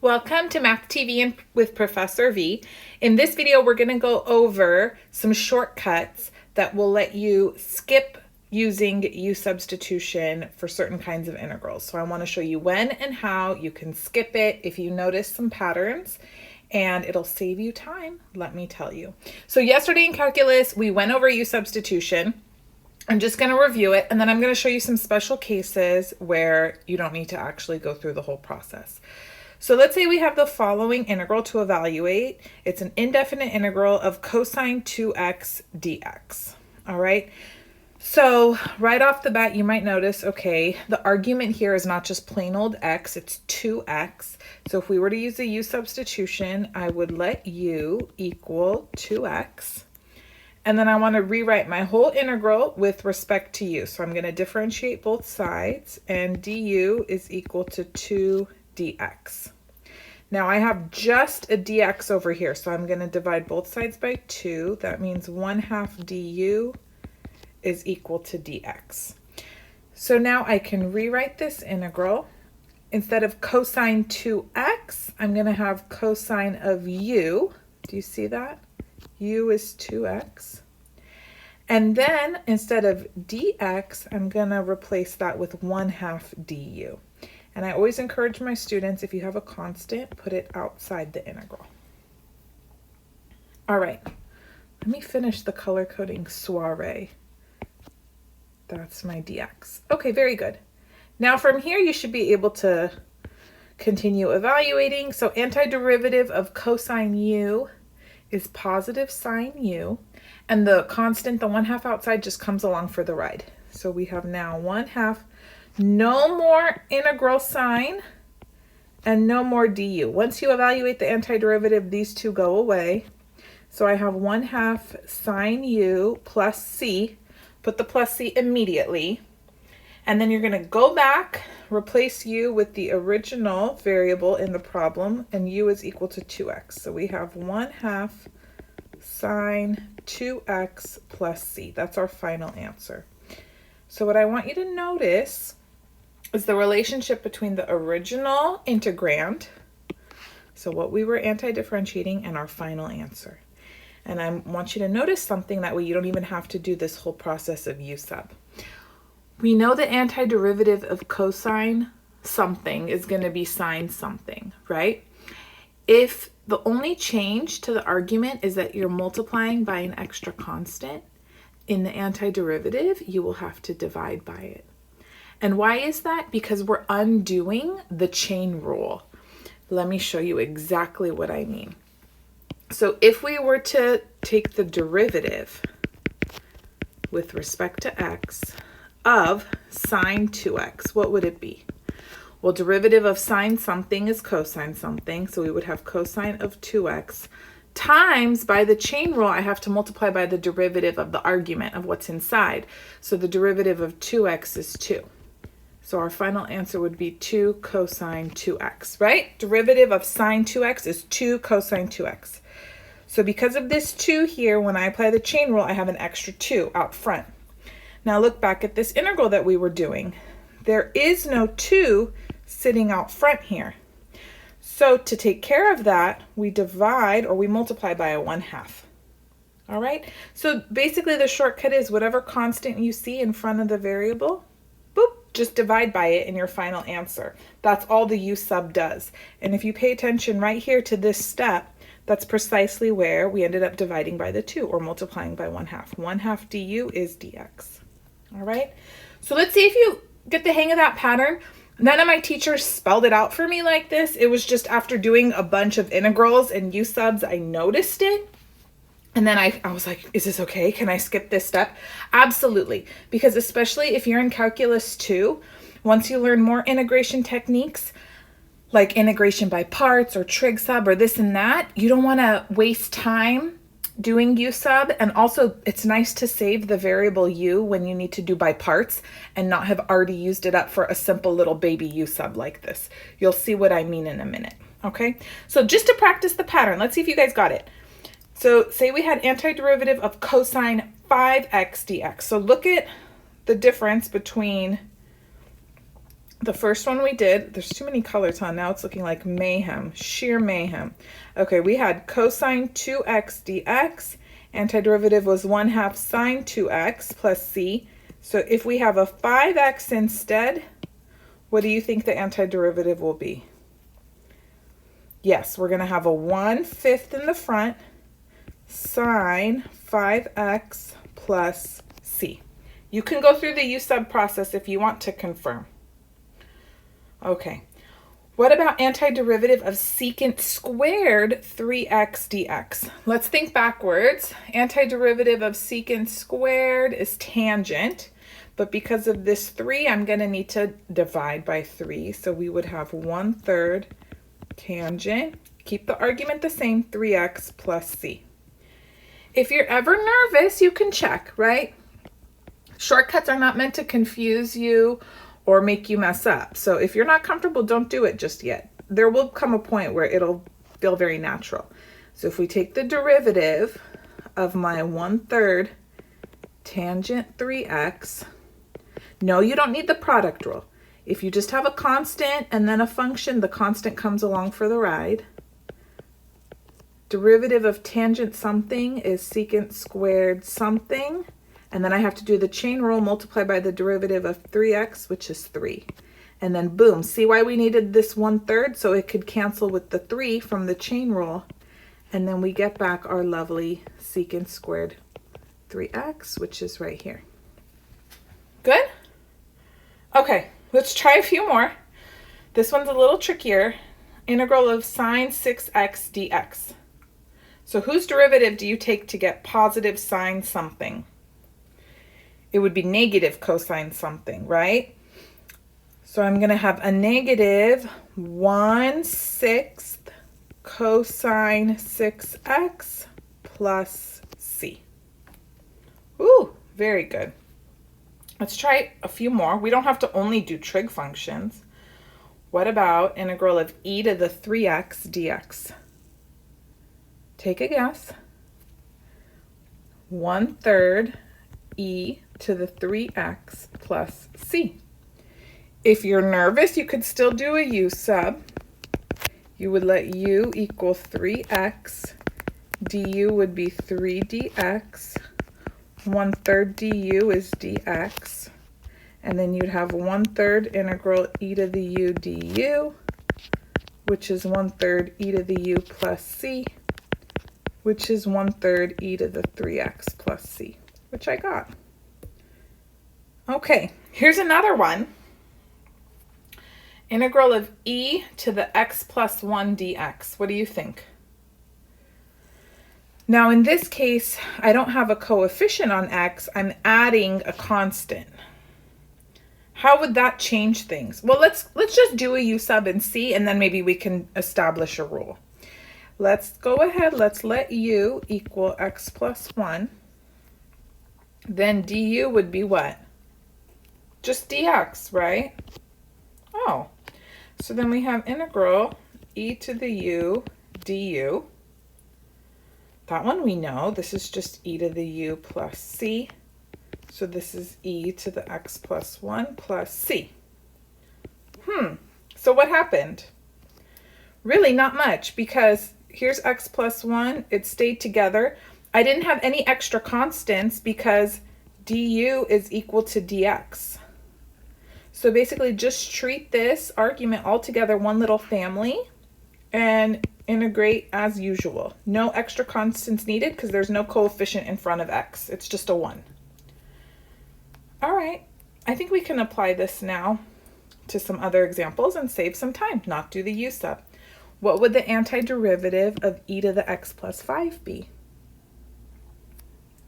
Welcome to Math TV with Professor V. In this video, we're going to go over some shortcuts that will let you skip using U-substitution for certain kinds of integrals. So I want to show you when and how you can skip it if you notice some patterns, and it'll save you time, let me tell you. So yesterday in calculus, we went over U-substitution. I'm just going to review it, and then I'm going to show you some special cases where you don't need to actually go through the whole process. So let's say we have the following integral to evaluate. It's an indefinite integral of cosine 2x dx. All right. So right off the bat, you might notice, okay, the argument here is not just plain old x, it's 2x. So if we were to use a U-substitution, I would let u equal 2x. And then I want to rewrite my whole integral with respect to u. So I'm going to differentiate both sides, and du is equal to 2 dx. Now I have just a dx over here, so I'm going to divide both sides by 2. That means 1/2 du is equal to dx. So now I can rewrite this integral. Instead of cosine 2x, I'm going to have cosine of u. Do you see that? U is 2x. And then instead of dx, I'm going to replace that with 1/2 du. And I always encourage my students, if you have a constant, put it outside the integral. All right, let me finish the color coding soiree. That's my dx. Okay, very good. Now from here, you should be able to continue evaluating. So antiderivative of cosine u is positive sine u, and the constant, the 1/2 outside, just comes along for the ride. So we have now 1/2. No more integral sign and no more du. Once you evaluate the antiderivative, these two go away. So I have 1/2 sine u plus c. Put the plus c immediately. And then you're going to go back, replace u with the original variable in the problem, and u is equal to 2x. So we have 1/2 sine 2x plus c. That's our final answer. So what I want you to notice is the relationship between the original integrand, so what we were anti-differentiating, and our final answer. And I want you to notice something, that way you don't even have to do this whole process of u-sub. We know the antiderivative of cosine something is going to be sine something, right? If the only change to the argument is that you're multiplying by an extra constant, in the antiderivative, you will have to divide by it. And why is that? Because we're undoing the chain rule. Let me show you exactly what I mean. So if we were to take the derivative with respect to x of sine 2x, what would it be? Well, derivative of sine something is cosine something, so we would have cosine of 2x times, by the chain rule, I have to multiply by the derivative of the argument of what's inside. So the derivative of 2x is 2. So our final answer would be 2 cosine 2x, right? Derivative of sine 2x is 2 cosine 2x. So because of this 2 here, when I apply the chain rule, I have an extra 2 out front. Now look back at this integral that we were doing. There is no 2 sitting out front here. So to take care of that, we divide, or we multiply by a 1/2. All right? So basically the shortcut is whatever constant you see in front of the variable, boop, just divide by it in your final answer. That's all the u-sub does. And if you pay attention right here to this step, that's precisely where we ended up dividing by the 2, or multiplying by 1/2. 1/2 du is dx. All right? So let's see if you get the hang of that pattern. None of my teachers spelled it out for me like this. It was just after doing a bunch of integrals and u-subs, I noticed it. And then I was like, is this okay? Can I skip this step? Absolutely. Because especially if you're in calculus 2, once you learn more integration techniques, like integration by parts or trig sub or this and that, you don't want to waste time doing u-sub. And also it's nice to save the variable u when you need to do by parts and not have already used it up for a simple little baby u-sub like this. You'll see what I mean in a minute. Okay, so just to practice the pattern, let's see if you guys got it. So say we had antiderivative of cosine 5x dx. So look at the difference between The first one we did, there's too many colors, huh? Now it's looking like mayhem, sheer mayhem. Okay, we had cosine 2x dx. Antiderivative was 1/2 sine 2x plus c. So if we have a 5x instead, what do you think the antiderivative will be? Yes, we're going to have a 1/5 in the front, sine 5x plus c. You can go through the U-sub process if you want to confirm. Okay, what about antiderivative of secant squared 3x dx? Let's think backwards. Antiderivative of secant squared is tangent, but because of this 3, I'm going to need to divide by 3. So we would have 1/3 tangent, keep the argument the same, 3x plus c. If you're ever nervous, you can check, right? Shortcuts are not meant to confuse you or make you mess up. So if you're not comfortable, don't do it just yet. There will come a point where it'll feel very natural. So if we take the derivative of my 1/3 tangent 3x, no, you don't need the product rule. If you just have a constant and then a function, the constant comes along for the ride. Derivative of tangent something is secant squared something. And then I have to do the chain rule, multiply by the derivative of 3x, which is 3. And then boom, see why we needed this 1/3? So it could cancel with the 3 from the chain rule. And then we get back our lovely secant squared 3x, which is right here. Good? Okay, let's try a few more. This one's a little trickier. Integral of sine 6x dx. So whose derivative do you take to get positive sine something? It would be negative cosine something, right? So I'm going to have a negative 1/6 cosine 6x plus c. Ooh, very good. Let's try a few more. We don't have to only do trig functions. What about integral of e to the 3x dx? Take a guess. 1/3 e to the 3x plus c. If you're nervous, you could still do a U-sub. You would let u equal 3x. du would be 3 dx. 1/3 du is dx. And then you'd have 1/3 integral e to the u du, which is 1/3 e to the u plus c, which is 1/3 e to the 3x plus c, which I got. Okay, here's another one. Integral of e to the x plus 1 dx. What do you think? Now in this case, I don't have a coefficient on x, I'm adding a constant. How would that change things? Well, let's just do a U-sub and see, and then maybe we can establish a rule. Let's go ahead, let's let u equal x plus 1. Then du would be what? Just dx, right? Oh, so then we have integral e to the u du. That one we know. This is just e to the u plus c. So this is e to the x plus 1 plus c. So what happened? Really not much, because here's x plus 1. It stayed together. I didn't have any extra constants because du is equal to dx. So basically just treat this argument all together, one little family, and integrate as usual. No extra constants needed because there's no coefficient in front of x. It's just a 1. All right, I think we can apply this now to some other examples and save some time, not do the U-sub. What would the antiderivative of e to the x plus 5 be?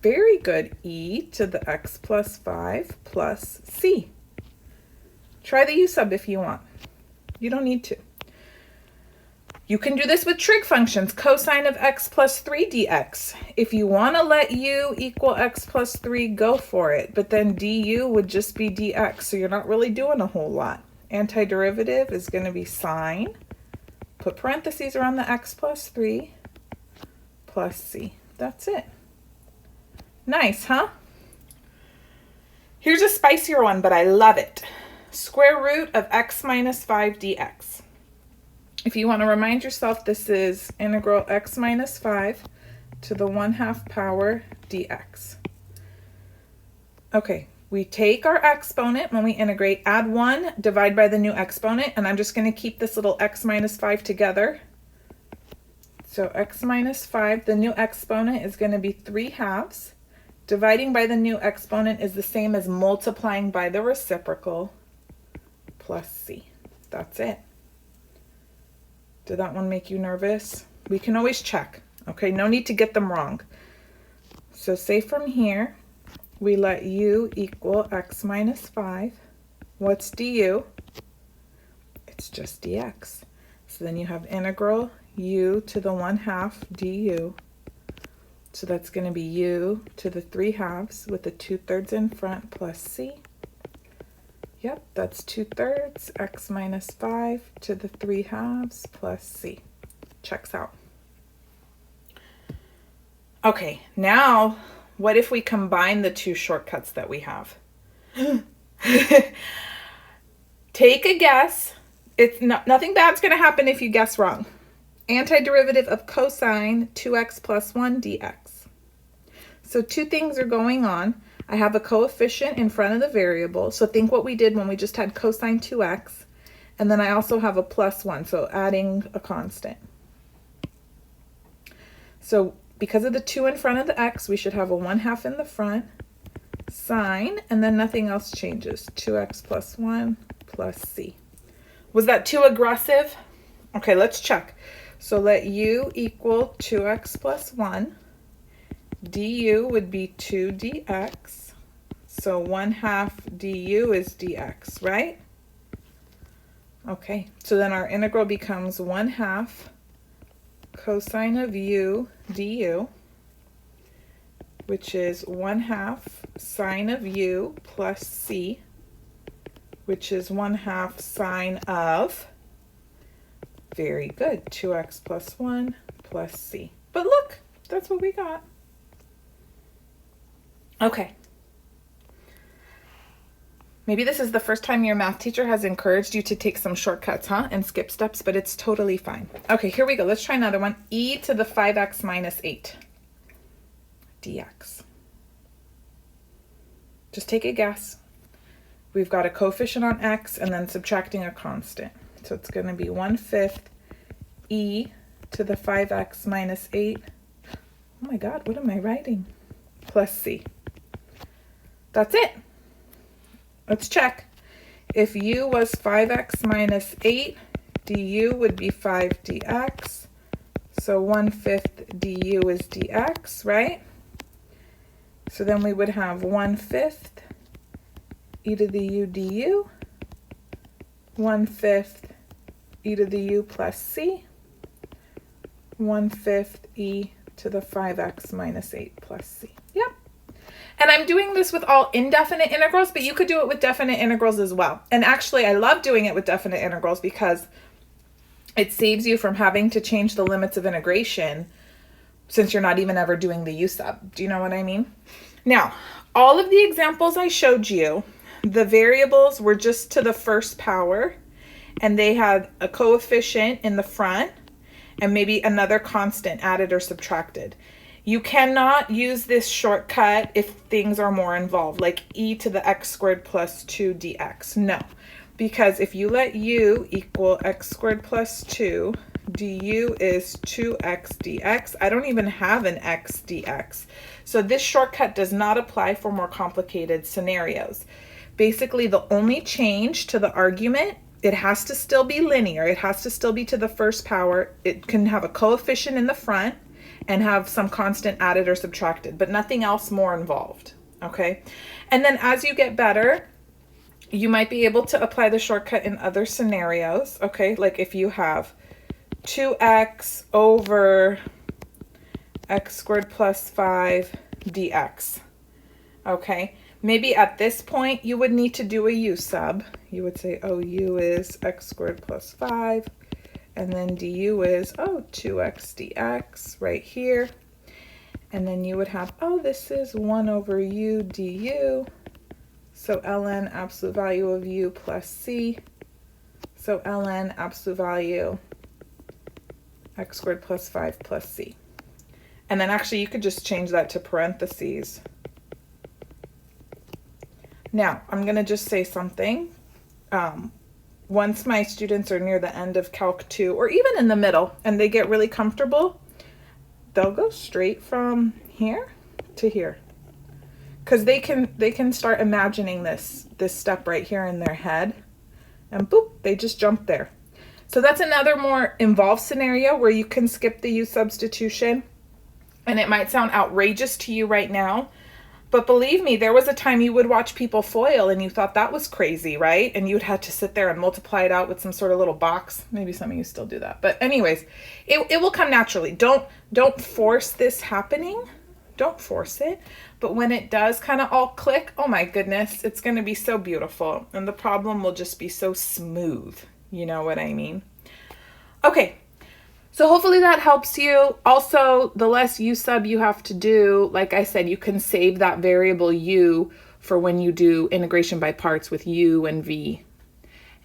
Very good, e to the x plus 5 plus c. Try the U-sub if you want. You don't need to. You can do this with trig functions, cosine of x plus 3 dx. If you want to let u equal x plus 3, go for it. But then du would just be dx, so you're not really doing a whole lot. Antiderivative is going to be sine, put parentheses around the x plus 3, plus c. That's it. Nice, huh? Here's a spicier one, but I love it. square root of x minus 5 dx. If you want to remind yourself, this is integral x minus 5 to the 1/2 power dx. Okay, we take our exponent when we integrate, add 1, divide by the new exponent, and I'm just going to keep this little x minus 5 together. So x minus 5, the new exponent is going to be 3/2. Dividing by the new exponent is the same as multiplying by the reciprocal plus c. That's it. Did that one make you nervous? We can always check. Okay, no need to get them wrong. So say from here, we let u equal x minus 5. What's du? It's just dx. So then you have integral u to the 1/2 du. So that's going to be u to the 3/2 with the 2/3 in front plus c. Yep, that's 2/3 x minus 5 to the 3/2 plus c. Checks out. Okay, now what if we combine the two shortcuts that we have? Take a guess. Nothing bad's going to happen if you guess wrong. Antiderivative of cosine 2x plus 1 dx. So two things are going on. I have a coefficient in front of the variable. So think what we did when we just had cosine 2x. And then I also have a plus 1, so adding a constant. So because of the 2 in front of the x, we should have a 1/2 in the front, sine, and then nothing else changes. 2x plus 1 plus c. Was that too aggressive? Okay, let's check. So let u equal 2x plus 1. Du would be 2 dx. So 1/2 du is dx, right? Okay, so then our integral becomes 1/2 cosine of u du, which is 1/2 sine of u plus c, which is 1/2 sine of, very good, 2x plus 1 plus c. But look, that's what we got. Okay. Maybe this is the first time your math teacher has encouraged you to take some shortcuts, huh? And skip steps, but it's totally fine. Okay, here we go. Let's try another one. E to the 5x minus 8 dx. Just take a guess. We've got a coefficient on x and then subtracting a constant. So it's going to be 1/5 e to the 5x minus 8. Oh my God, what am I writing? Plus c. That's it. Let's check. If u was 5x minus 8, du would be 5 dx. So 1/5 du is dx, right? So then we would have 1/5 e to the u du, 1/5 e to the u plus c, 1/5 e to the 5x minus 8 plus c. Yep. And I'm doing this with all indefinite integrals, but you could do it with definite integrals as well. And actually, I love doing it with definite integrals because it saves you from having to change the limits of integration since you're not even ever doing the U-sub. Do you know what I mean? Now, all of the examples I showed you, the variables were just to the first power, and they had a coefficient in the front and maybe another constant added or subtracted. You cannot use this shortcut if things are more involved, like e to the x squared plus 2 dx. No, because if you let u equal x squared plus 2, du is 2x dx. I don't even have an x dx. So this shortcut does not apply for more complicated scenarios. Basically, the only change to the argument, it has to still be linear. It has to still be to the first power. It can have a coefficient in the front and have some constant added or subtracted, but nothing else more involved, okay? And then as you get better, you might be able to apply the shortcut in other scenarios, okay? Like if you have 2x over x squared plus 5 dx, okay? Maybe at this point you would need to do a u-sub. You would say, oh, u is x squared plus 5. And then du is, 2x dx right here. And then you would have, this is 1 over u du. So ln absolute value of u plus c. So ln absolute value x squared plus 5 plus c. And then actually you could just change that to parentheses. Now, I'm going to just say something. Once my students are near the end of Calc 2, or even in the middle, and they get really comfortable, they'll go straight from here to here. Because they can start imagining this step right here in their head, and boop, they just jump there. So that's another more involved scenario where you can skip the U-substitution, and it might sound outrageous to you right now, but believe me, there was a time you would watch people FOIL and you thought that was crazy, right? And you'd have to sit there and multiply it out with some sort of little box. Maybe some of you still do that. But anyways, it will come naturally. Don't force this happening. Don't force it. But when it does kind of all click, oh my goodness, it's going to be so beautiful. And the problem will just be so smooth. You know what I mean? Okay. So hopefully that helps you. Also, the less u sub you have to do, like I said, you can save that variable u for when you do integration by parts with u and v.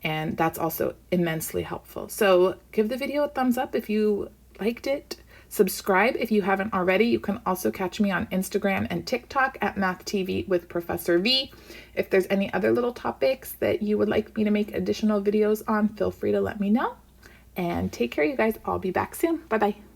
And that's also immensely helpful. So give the video a thumbs up if you liked it. Subscribe if you haven't already. You can also catch me on Instagram and TikTok at MathTV with Professor V. If there's any other little topics that you would like me to make additional videos on, feel free to let me know. And take care, you guys. I'll be back soon. Bye-bye.